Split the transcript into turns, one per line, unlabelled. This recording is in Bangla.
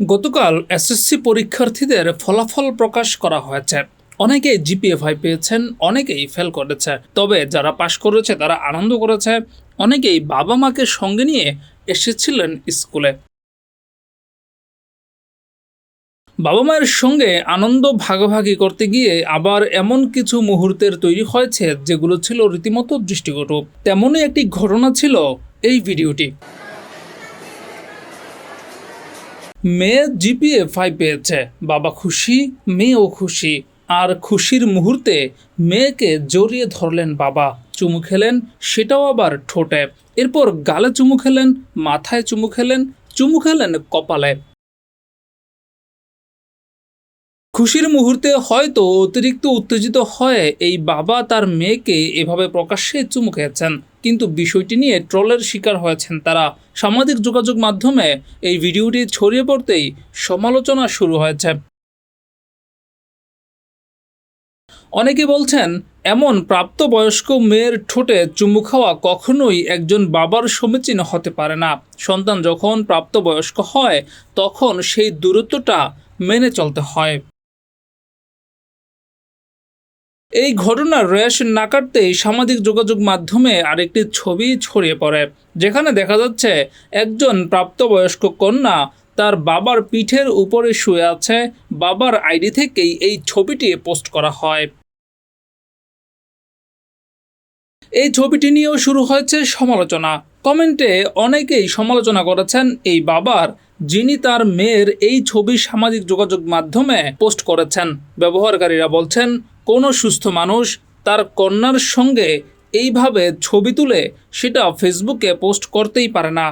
গতকাল এসএসসি পরীক্ষার্থীদের ফলাফল প্রকাশ করা হয়েছে। অনেকেই জিপিএ 5 পেয়েছেন, অনেকেই ফেল করেছে। তবে যারা পাশ করেছে তারা আনন্দ করেছে। অনেকেই বাবা মাকে সঙ্গে নিয়ে এসেছিলেন স্কুলে। বাবা মায়ের সঙ্গে আনন্দ ভাগাভাগি করতে গিয়ে আবার এমন কিছু মুহূর্তের তৈরি হয়েছে যেগুলো ছিল রীতিমতো দৃষ্টিকটু। তেমনই একটি ঘটনা ছিল এই ভিডিওটি। মেয়ে জিপিএ 5 পেয়েছে, বাবা খুশি, মেয়েও খুশি। আর খুশির মুহূর্তে মেয়েকে জড়িয়ে ধরলেন বাবা, চুমু খেলেন, সেটাও আবার ঠোঁটে। এরপর গালে চুমু খেলেন, মাথায় চুমু খেলেন, চুমু খেলেন কপালে। খুশির মুহূর্তে হয়তো অতিরিক্ত উত্তেজিত হয়ে এই বাবা তার মেয়েকে এভাবে প্রকাশ্যে চুমু খেয়েছেন, কিন্তু বিষয়টি নিয়ে ট্রলের শিকার হয়েছেন তারা। সামাজিক যোগাযোগ মাধ্যমে এই ভিডিওটি ছড়িয়ে পড়তেই সমালোচনা শুরু হয়েছে। অনেকে বলছেন, এমন প্রাপ্তবয়স্ক মেয়ের ঠোঁটে চুমু খাওয়া কখনোই একজন বাবার সমীচীন হতে পারে না। সন্তান যখন প্রাপ্তবয়স্ক হয় তখন সেই দূরত্বটা মেনে চলতে হয়। এই ঘটনার রেশ না কাটতেই সামাজিক যোগাযোগ মাধ্যমে আরেকটি ছবি ছড়িয়ে পড়ে, যেখানে দেখা যাচ্ছে একজন প্রাপ্তবয়স্ক কন্যা তার বাবার পিঠের উপরে শুয়ে আছে। বাবার আইডি থেকেই এই ছবিটি পোস্ট করা হয়। এই ছবিটি নিয়েও শুরু হয়েছে সমালোচনা। কমেন্টে অনেকেই সমালোচনা করেছেন এই বাবার, যিনি তার মেয়ের এই ছবি সামাজিক যোগাযোগ মাধ্যমে পোস্ট করেছেন। ব্যবহারকারীরা বলছেন, কোনো সুস্থ মানুষ তার কন্যার সঙ্গে এইভাবে ছবি তুলে সেটা ফেসবুকে পোস্ট করতেই পারে না।